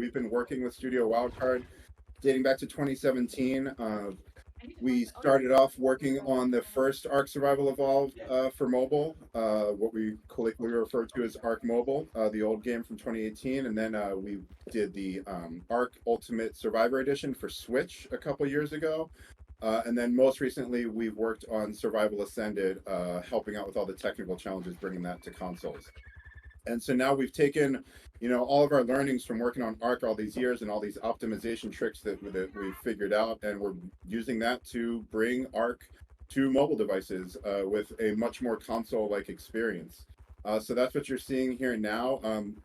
We've been working with Studio Wildcard dating back to 2017. We started off working on the first ARK Survival Evolved for mobile, what we colloquially refer to as ARK Mobile, the old game from 2018. And then we did the ARK Ultimate Survivor Edition for Switch a couple years ago. And then most recently, we've worked on Survival Ascended, helping out with all the technical challenges, bringing that to consoles. And so now we've taken, all of our learnings from working on ARK all these years and all these optimization tricks that we've figured out, and we're using that to bring ARK to mobile devices with a much more console-like experience. So that's what you're seeing here now.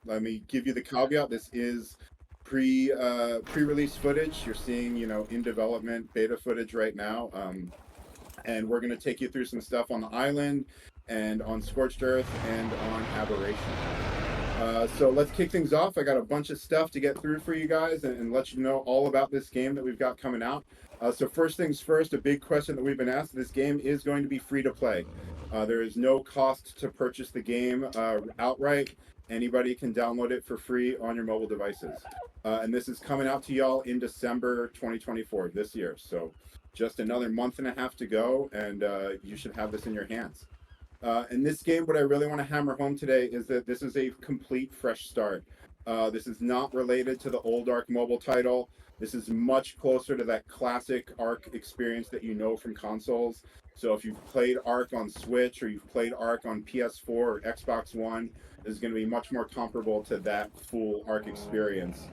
Let me give you the caveat. This is pre-release footage. You're seeing, in development beta footage right now. And we're going to take you through some stuff on the island and on Scorched Earth and on Aberration. So let's kick things off. I got a bunch of stuff to get through for you guys and let you know all about this game that we've got coming out. So first things first, a big question that we've been asked, this game is going to be free to play. There is no cost to purchase the game outright. Anybody can download it for free on your mobile devices. And this is coming out to y'all in December 2024, this year. So just another month and a half to go, and you should have this in your hands. In this game, what I really want to hammer home today is that this is a complete fresh start. This is not related to the old ARK mobile title. This is much closer to that classic ARK experience that you know from consoles. So if you've played ARK on Switch or you've played ARK on PS4 or Xbox One, this is going to be much more comparable to that full ARK experience.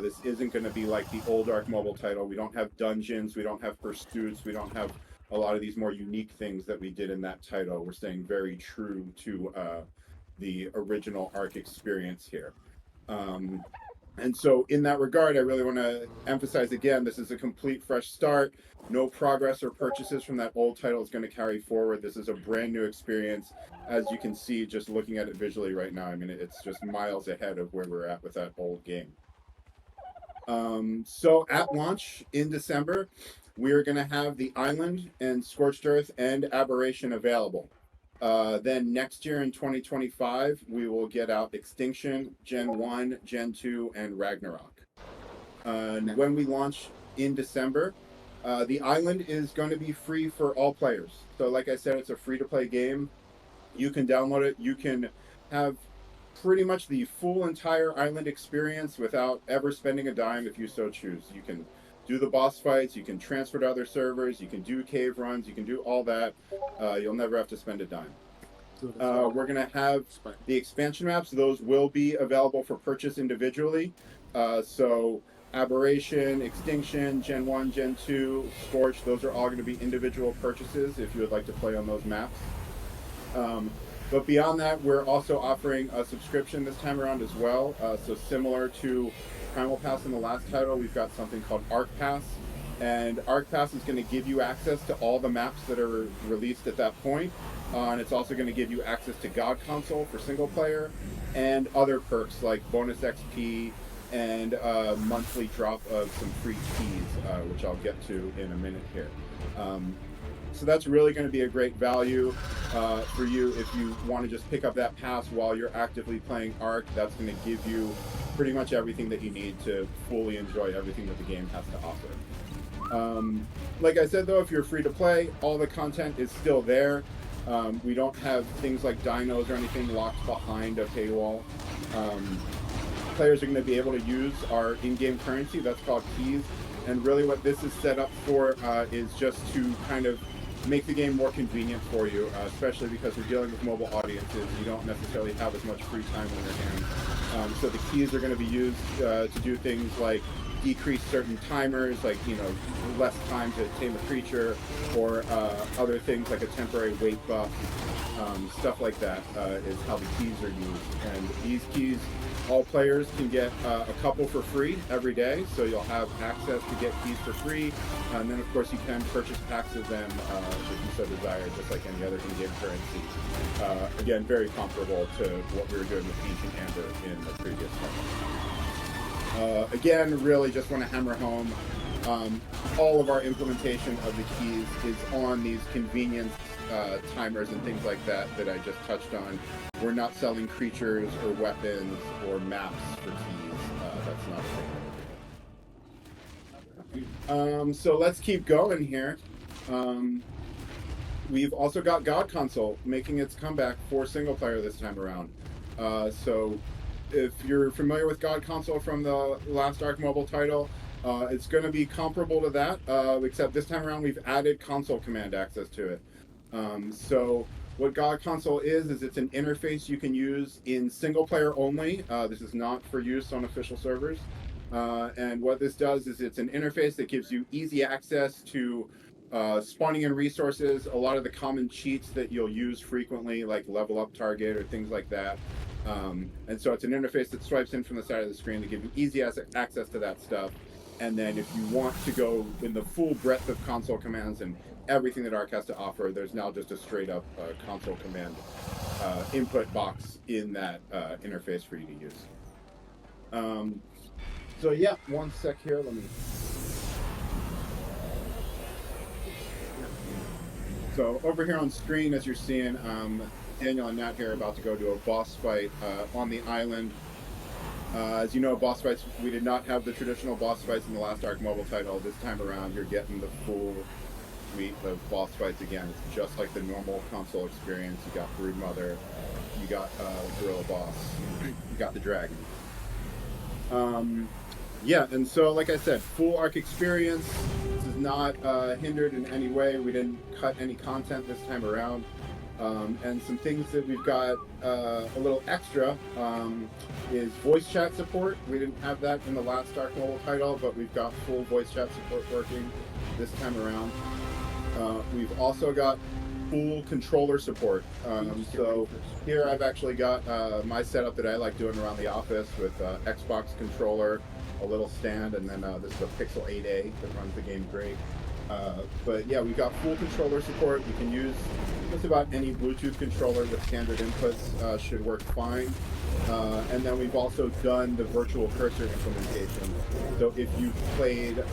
This isn't going to be like the old ARK mobile title. We don't have dungeons, we don't have pursuits, we don't have a lot of these more unique things that we did in that title. We're staying very true to the original ARK experience here. And so in that regard, I really want to emphasize again, this is a complete fresh start. No progress or purchases from that old title is going to carry forward. This is a brand new experience. As you can see, just looking at it visually right now, I mean, it's just miles ahead of where we're at with that old game. So at launch in December, we are going to have the Island and Scorched Earth and Aberration available. Then next year in 2025, we will get out Extinction, Gen 1, Gen 2, and Ragnarok. And when we launch in December, the Island is going to be free for all players. So like I said, it's a free-to-play game. You can download it. You can have pretty much the full entire island experience without ever spending a dime if you so choose. You can do the boss fights, you can transfer to other servers, you can do cave runs, you can do all that. You'll never have to spend a dime. We're going to have the expansion maps. Those will be available for purchase individually. So Aberration, Extinction, Gen 1, Gen 2, Scorch, those are all going to be individual purchases if you would like to play on those maps. But beyond that, we're also offering a subscription this time around as well. So similar to Primal Pass in the last title, we've got something called ARK Pass. And ARK Pass is going to give you access to all the maps that are released at that point. And it's also going to give you access to God Console for single player and other perks like bonus XP and a monthly drop of some free keys, which I'll get to in a minute here. So that's really going to be a great value for you if you want to just pick up that pass while you're actively playing ARK. That's going to give you pretty much everything that you need to fully enjoy everything that the game has to offer. Like I said, though, if you're free to play, all the content is still there. We don't have things like dinos or anything locked behind a paywall. Players are going to be able to use our in-game currency. That's called keys. And really what this is set up for is just to kind of make the game more convenient for you, especially because we're dealing with mobile audiences. You don't necessarily have as much free time on your hands. So the keys are going to be used to do things like decrease certain timers, like, less time to tame a creature, or other things like a temporary weight buff. Stuff like that is how the keys are used. And these keys, all players can get a couple for free every day, so you'll have access to get keys for free. And then, of course, you can purchase packs of them if you so desire, just like any other in-game currency. Again, very comparable to what we were doing with Ancient Amber in the previous one. Again, really just want to hammer home, all of our implementation of the keys is on these convenience timers and things like that I just touched on. We're not selling creatures or weapons or maps for keys. That's not a thing. So let's keep going here. We've also got God Console making its comeback for single player this time around. So if you're familiar with God Console from the last ARK Mobile title, it's going to be comparable to that, except this time around we've added console command access to it. So what God Console is it's an interface you can use in single player only. This is not for use on official servers. And what this does is it's an interface that gives you easy access to spawning in resources, a lot of the common cheats that you'll use frequently, like level up target or things like that. And so it's an interface that swipes in from the side of the screen to give you easy access to that stuff. And then if you want to go in the full breadth of console commands and everything that ARK has to offer, there's now just a straight up console command input box in that interface for you to use. So yeah, one sec here. Let me. So over here on screen, as you're seeing, Daniel and Nat here are about to go to a boss fight on the island. As you know, boss fights, we did not have the traditional boss fights in the last ARK Mobile title. This time around, you're getting the full suite of boss fights again. It's just like the normal console experience. You got Broodmother, you got Gorilla Boss, you got the Dragon. Yeah, and so like I said, full ARK experience. This is not hindered in any way. We didn't cut any content this time around. And some things that we've got a little extra is voice chat support. We didn't have that in the last ARK Mobile title, but we've got full voice chat support working this time around. We've also got full controller support. So here I've actually got my setup that I like doing around the office with Xbox controller, a little stand, and then this is a Pixel 8a that runs the game great. But yeah, we've got full controller support. We can use just about any Bluetooth controller with standard inputs, should work fine. And then we've also done the virtual cursor implementation. So if you've played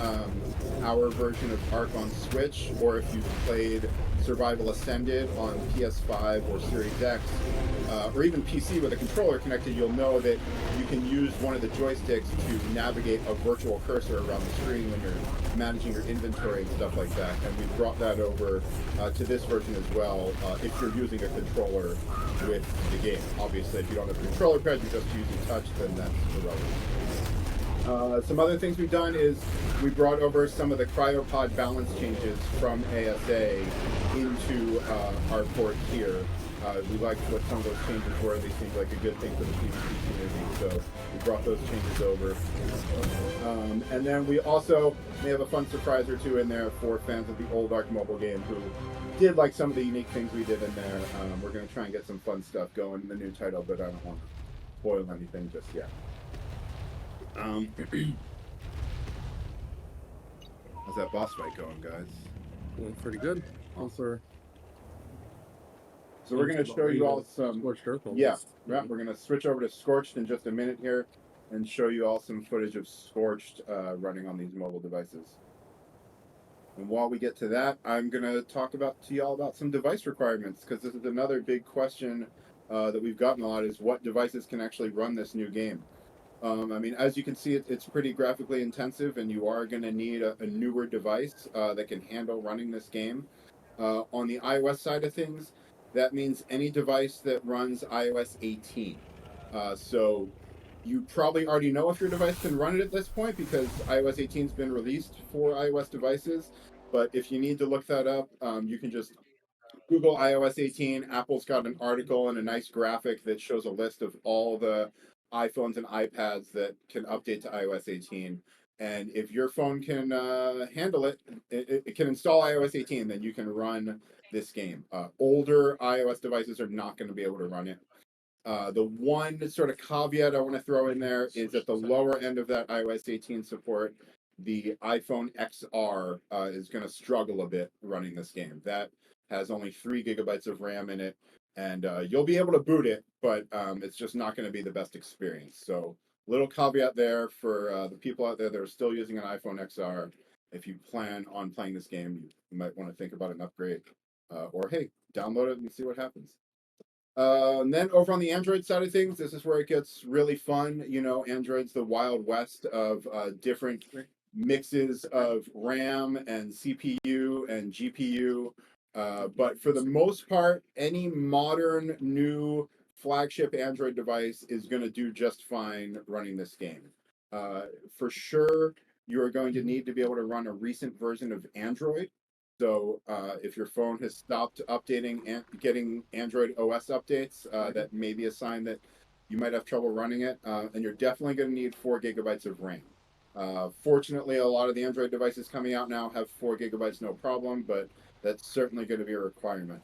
our version of ARK on Switch, or if you've played Survival Ascended on PS5 or Series X, or even PC with a controller connected, you'll know that you can use one of the joysticks to navigate a virtual cursor around the screen when you're managing your inventory and stuff like that. And we've brought that over to this version as well, if you're using a controller with the game. Obviously, if you don't have a controller pad, you're just using touch, then that's irrelevant. Some other things we've done is we brought over some of the cryopod balance changes from ASA into our port here. We liked what some of those changes were. They seemed like a good thing for the PvP community, so we brought those changes over. And then we also may have a fun surprise or two in there for fans of the old ARK Mobile game who did like some of the unique things we did in there. We're going to try and get some fun stuff going in the new title, but I don't want to spoil anything just yet. How's that boss fight going, guys? Doing pretty good. Also, so we're going to show you all some Scorched Earth. Yeah, we're going to switch over to Scorched in just a minute here and show you all some footage of Scorched running on these mobile devices. And while we get to that, I'm going to talk to y'all about some device requirements, because this is another big question that we've gotten a lot, is what devices can actually run this new game. I mean, as you can see, it's pretty graphically intensive, and you are going to need a newer device that can handle running this game. On the iOS side of things, that means any device that runs iOS 18. So you probably already know if your device can run it at this point, because iOS 18 has been released for iOS devices. But if you need to look that up, you can just Google iOS 18. Apple's got an article and a nice graphic that shows a list of all the iPhones and iPads that can update to iOS 18. And if your phone can handle it can install iOS 18, then you can run this game. Older iOS devices are not going to be able to run it. The one sort of caveat I want to throw in there is at the lower end of that iOS 18 support, the iPhone XR is going to struggle a bit running this game. That has only 3 gigabytes of RAM in it, and you'll be able to boot it, but it's just not going to be the best experience. So, little caveat there for the people out there that are still using an iPhone XR. If you plan on playing this game, you might want to think about an upgrade, or hey, download it and see what happens. And then over on the Android side of things, this is where it gets really fun. You know, Android's the wild west of different mixes of RAM and CPU and GPU. But for the most part, any modern new flagship Android device is going to do just fine running this game. For sure, you are going to need to be able to run a recent version of Android. So if your phone has stopped updating and getting Android OS updates, that may be a sign that you might have trouble running it. And you're definitely going to need 4 GB of RAM. Fortunately, a lot of the Android devices coming out now have 4 GB, no problem, but that's certainly going to be a requirement.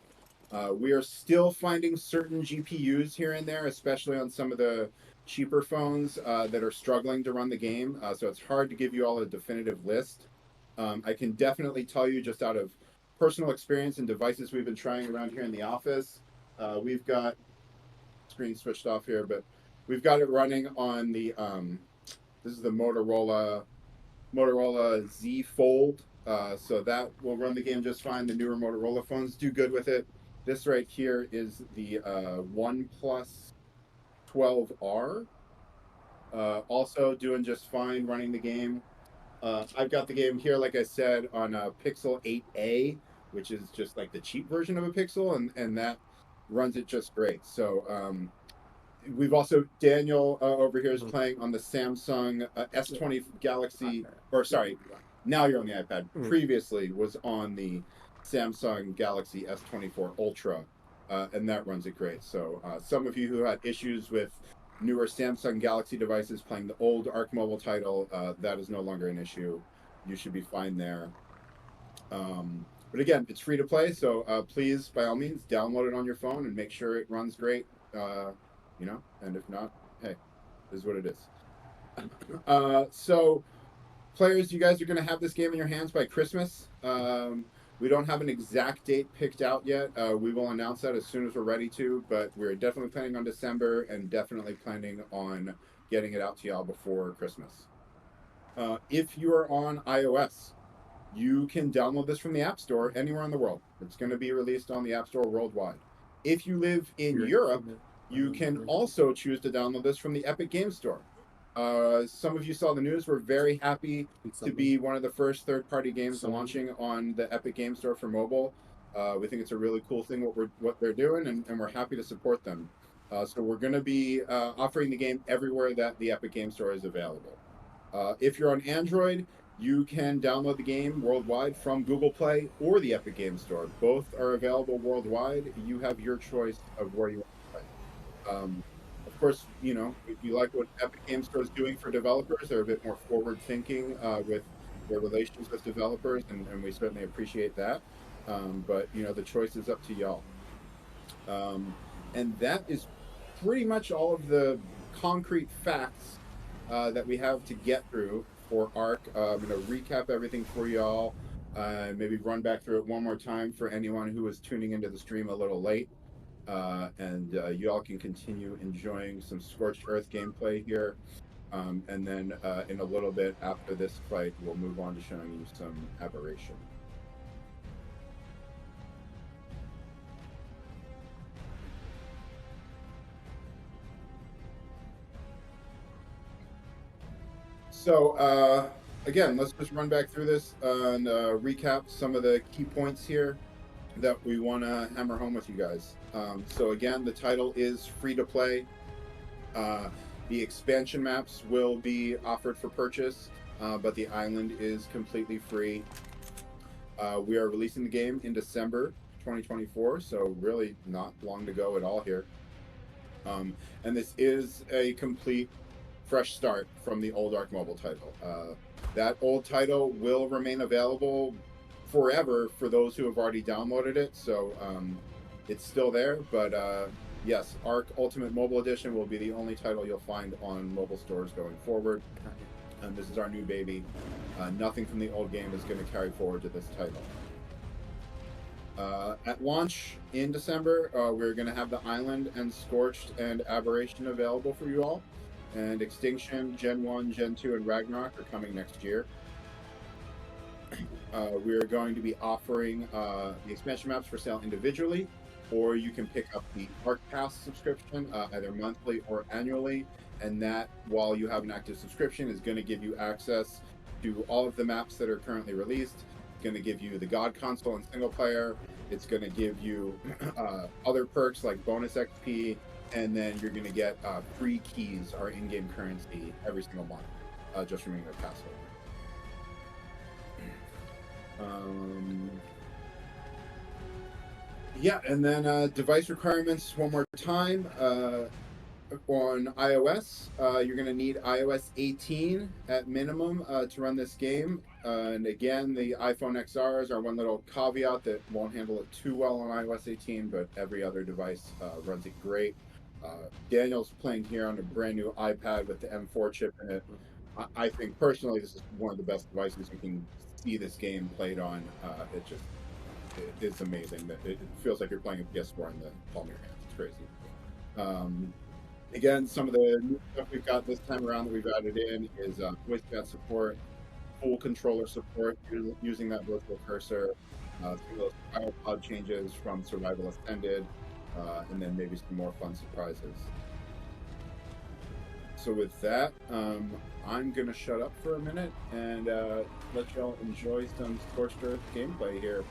We are still finding certain GPUs here and there, especially on some of the cheaper phones that are struggling to run the game. So it's hard to give you all a definitive list. I can definitely tell you just out of personal experience and devices we've been trying around here in the office. We've got screen switched off here, but we've got it running on the this is the Motorola Z Fold. So that will run the game just fine. The newer Motorola phones do good with it. This right here is the OnePlus 12R. Also doing just fine running the game. I've got the game here, like I said, on a Pixel 8a, which is just like the cheap version of a Pixel, and that runs it just great. So we've also Daniel over here is playing on the Samsung S20 Galaxy, or sorry, now you're on the iPad. Previously was on the Samsung Galaxy S24 Ultra, and that runs it great. So some of you who had issues with newer Samsung Galaxy devices playing the old ARK Mobile title, that is no longer an issue. You should be fine there. But again, it's free to play, so please, by all means, download it on your phone and make sure it runs great. And if not, hey, this is what it is. So, players, you guys are going to have this game in your hands by Christmas. We don't have an exact date picked out yet. We will announce that as soon as we're ready to, but we're definitely planning on December and definitely planning on getting it out to y'all before Christmas. If you are on iOS, you can download this from the App Store anywhere in the world. It's going to be released on the App Store worldwide. If you live in Europe, you can also choose to download this from the Epic Game Store. Some of you saw the news. We're very happy to be one of the first third-party games launching on the Epic Game Store for mobile. We think it's a really cool thing what they're doing, and we're happy to support them. So we're going to be offering the game everywhere that the Epic Game Store is available. If you're on Android, you can download the game worldwide from Google Play or the Epic Game Store. Both are available worldwide. You have your choice of where you want to play. Of course, we like what Epic Game Store is doing for developers. They're a bit more forward thinking with their relations with developers, and we certainly appreciate that. But the choice is up to y'all. And that is pretty much all of the concrete facts that we have to get through for ARK. I'm going to recap everything for y'all. Maybe run back through it one more time for anyone who was tuning into the stream a little late. And you all can continue enjoying some Scorched Earth gameplay here. And then in a little bit after this fight, we'll move on to showing you some Aberration. So again, let's just run back through this and recap some of the key points here that we want to hammer home with you guys. So again, the title is free to play. The expansion maps will be offered for purchase, but the island is completely free. We are releasing the game in December 2024, so really not long to go at all here. And this is a complete fresh start from the old ARK Mobile title. That old title will remain available forever for those who have already downloaded it, so it's still there. But yes, ARK Ultimate Mobile Edition will be the only title you'll find on mobile stores going forward. And this is our new baby. Nothing from the old game is going to carry forward to this title. At launch in December, we're going to have the Island and Scorched and Aberration available for you all. And Extinction, Gen 1, Gen 2, and Ragnarok are coming next year. We are going to be offering the expansion maps for sale individually, or you can pick up the ARK Pass subscription either monthly or annually. And that, while you have an active subscription, is going to give you access to all of the maps that are currently released. It's going to give you the God console and single player. It's going to give you other perks like bonus XP, and then you're going to get free keys, our in-game currency, every single month, just from your password. Yeah, and then device requirements one more time. On iOS, you're going to need iOS 18 at minimum to run this game. And again, the iPhone XRs are one little caveat that won't handle it too well on iOS 18, but every other device runs it great. Daniel's playing here on a brand new iPad with the M4 chip in it. I think personally this is one of the best devices you can see this game played on. It's amazing that it feels like you're playing a PS4 in the palm of your hands. It's crazy. Again, some of the new stuff we've got this time around that we've added in is voice chat support, full controller support using that virtual cursor, some of those pod changes from Survival Ascended, and then maybe some more fun surprises. So with that, I'm gonna shut up for a minute and let y'all enjoy some Scorched Earth gameplay here.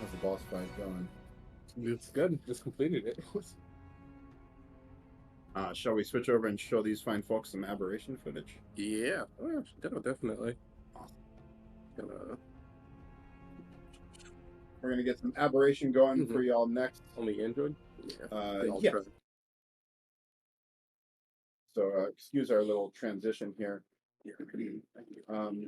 How's the boss fight going? It's good. Just completed it. Shall we switch over and show these fine folks some aberration footage? Yeah. Oh, definitely. We're gonna get some aberration going for y'all next. Only Android? Yeah. So excuse our little transition here.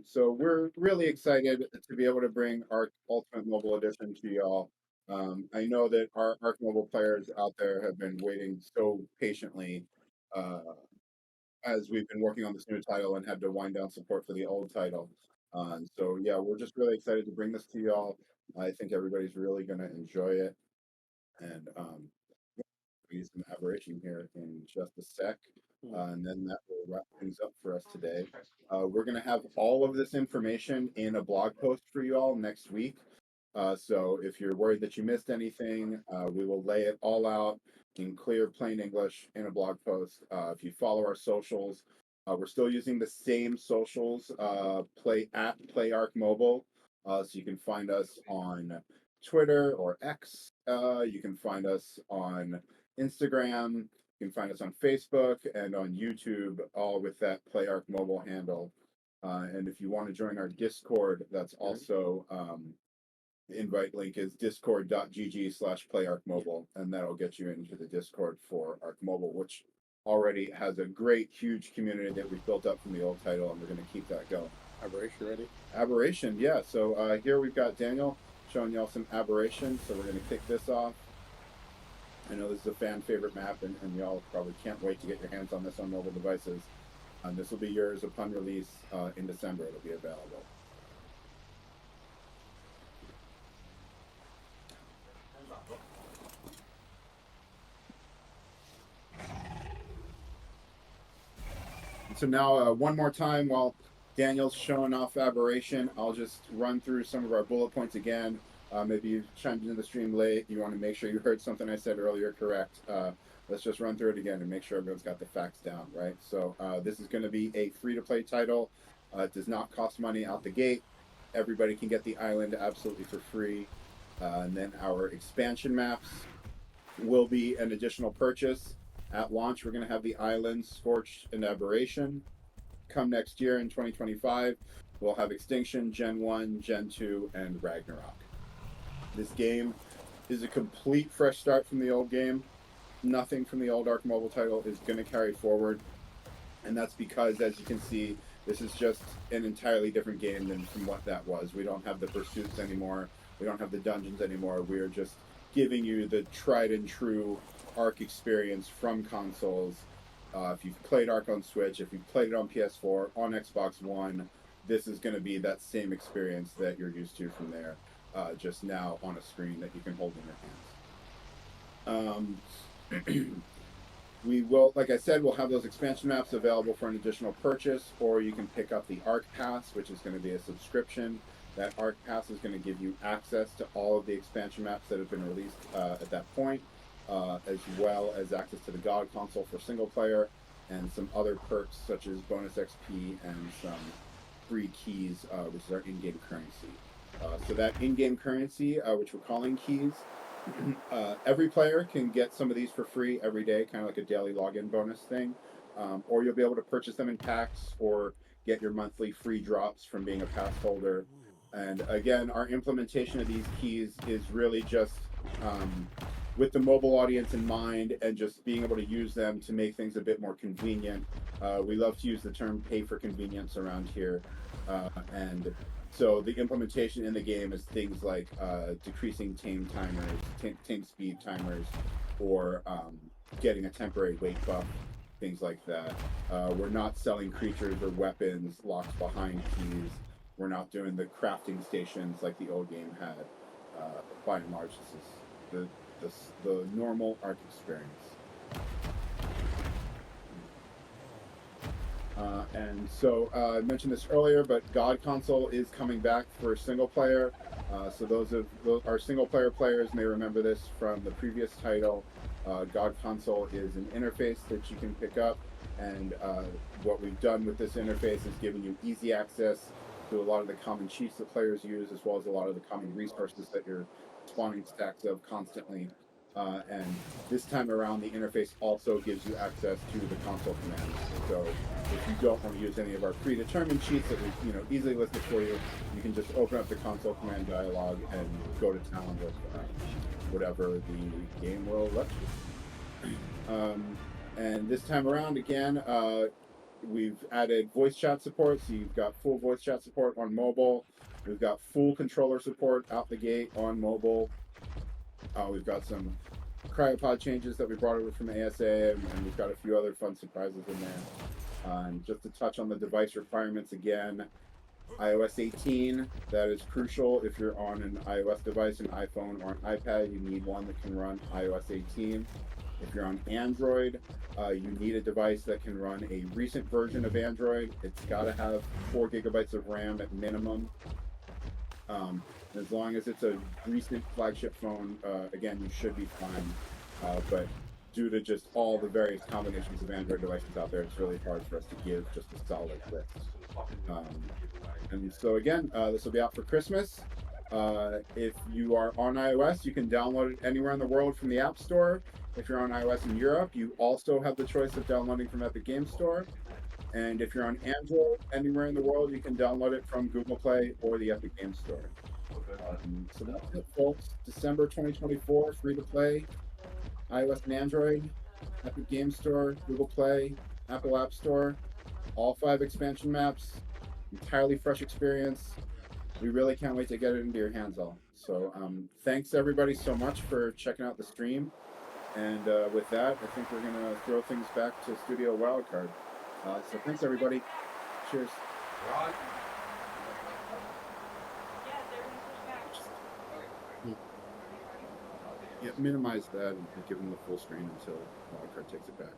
So we're really excited to be able to bring ARK Ultimate Mobile Edition to y'all. I know that our ARK Mobile players out there have been waiting so patiently uh, as we've been working on this new title and had to wind down support for the old title. So yeah, we're just really excited to bring this to y'all. I think everybody's really going to enjoy it. And use some aberration here in just a sec. And then that will wrap things up for us today. We're going to have all of this information in a blog post for you all next week. So if you're worried that you missed anything, we will lay it all out in clear, plain English in a blog post. If you follow our socials, we're still using the same socials, Play ARK Mobile. So you can find us on Twitter or X. You can find us on Instagram. You can find us on Facebook and on YouTube, all with that Play ARK Mobile handle. And if you want to join our Discord, that's also the invite link is discord.gg/playarkmobile, and that'll get you into the Discord for ARK Mobile, which already has a great, huge community that we've built up from the old title, and we're going to keep that going. Aberration ready? Aberration, yeah. So here we've got Daniel showing y'all some aberration. So we're going to kick this off. I know this is a fan favorite map, and y'all probably can't wait to get your hands on this on mobile devices. This will be yours upon release in December. It'll be available. So now, one more time, while Daniel's showing off aberration, I'll just run through some of our bullet points again. Maybe you chimed into the stream late. You want to make sure you heard something I said earlier correct. Let's just run through it again and make sure everyone's got the facts down, right? So this is going to be a free-to-play title. It does not cost money out the gate. Everybody can get the island absolutely for free. And then our expansion maps will be an additional purchase. At launch, we're going to have the islands Scorched and Aberration. Come next year in 2025, we'll have Extinction, Gen 1, Gen 2, and Ragnarok. This game is a complete fresh start from the old game. Nothing from the old ARK Mobile title is going to carry forward. And that's because, as you can see, This is just an entirely different game than from what that was. We don't have the pursuits anymore. We don't have the dungeons anymore. We are just giving you the tried and true ARK experience from consoles. If you've played ARK on Switch, if you've played it on PS4, on Xbox One, this is going to be that same experience that you're used to from there, just now on a screen that you can hold in your hands. We will, like I said, we'll have those expansion maps available for an additional purchase, or you can pick up the ARK Pass, which is going to be a subscription. That ARK Pass is going to give you access to all of the expansion maps that have been released at that point, as well as access to the God console for single player and some other perks such as bonus XP and some free keys, which is our in-game currency. So that in-game currency, which we're calling keys, every player can get some of these for free every day, kind of like a daily login bonus thing. Or you'll be able to purchase them in packs or get your monthly free drops from being a pass holder. And again, our implementation of these keys is really just with the mobile audience in mind and just being able to use them to make things a bit more convenient. We love to use the term pay for convenience around here. And so the implementation in the game is things like decreasing tame timers, tame speed timers, or getting a temporary weight buff, things like that. We're not selling creatures or weapons locked behind keys. We're not doing the crafting stations like the old game had. By and large, this is the normal ARK experience. And so I mentioned this earlier, but God console is coming back for single player. So those of our single player players may remember this from the previous title. God console is an interface that you can pick up, and what we've done with this interface is given you easy access to a lot of the common cheats that players use, as well as a lot of the common resources that you're spawning stacks of constantly. And this time around, the interface also gives you access to the console commands. So if you don't want to use any of our predetermined cheats that we've easily listed for you, you can just open up the console command dialog and go to town with whatever the game will let you. And this time around, again, we've added voice chat support. So you've got full voice chat support on mobile. We've got full controller support out the gate on mobile. We've got some cryopod changes that we brought over from ASA, and we've got a few other fun surprises in there. And just to touch on the device requirements again, iOS 18, that is crucial. If you're on an iOS device, an iPhone or an iPad, you need one that can run iOS 18. If you're on Android, you need a device that can run a recent version of Android. It's got to have 4 gigabytes of RAM at minimum. As long as it's a recent flagship phone, again, you should be fine. But due to just all the various combinations of Android devices out there, it's really hard for us to give just a solid list. And so again, this will be out for Christmas. If you are on iOS, you can download it anywhere in the world from the App Store. If you're on iOS in Europe, you also have the choice of downloading from Epic Game Store. And if you're on Android anywhere in the world, you can download it from Google Play or the Epic Game Store. So that's it, folks. December 2024, free to play, iOS and Android, Epic Game Store, Google Play, Apple App Store, all 5 expansion maps, entirely fresh experience. We really can't wait to get it into your hands all. So thanks everybody so much for checking out the stream. And with that, I think we're going to throw things back to Studio Wildcard. So thanks everybody. Cheers. Yeah, minimize that and give them the full screen until Wildcard takes it back.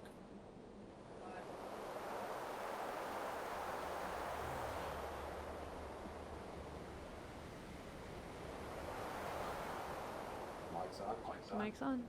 Mic's on.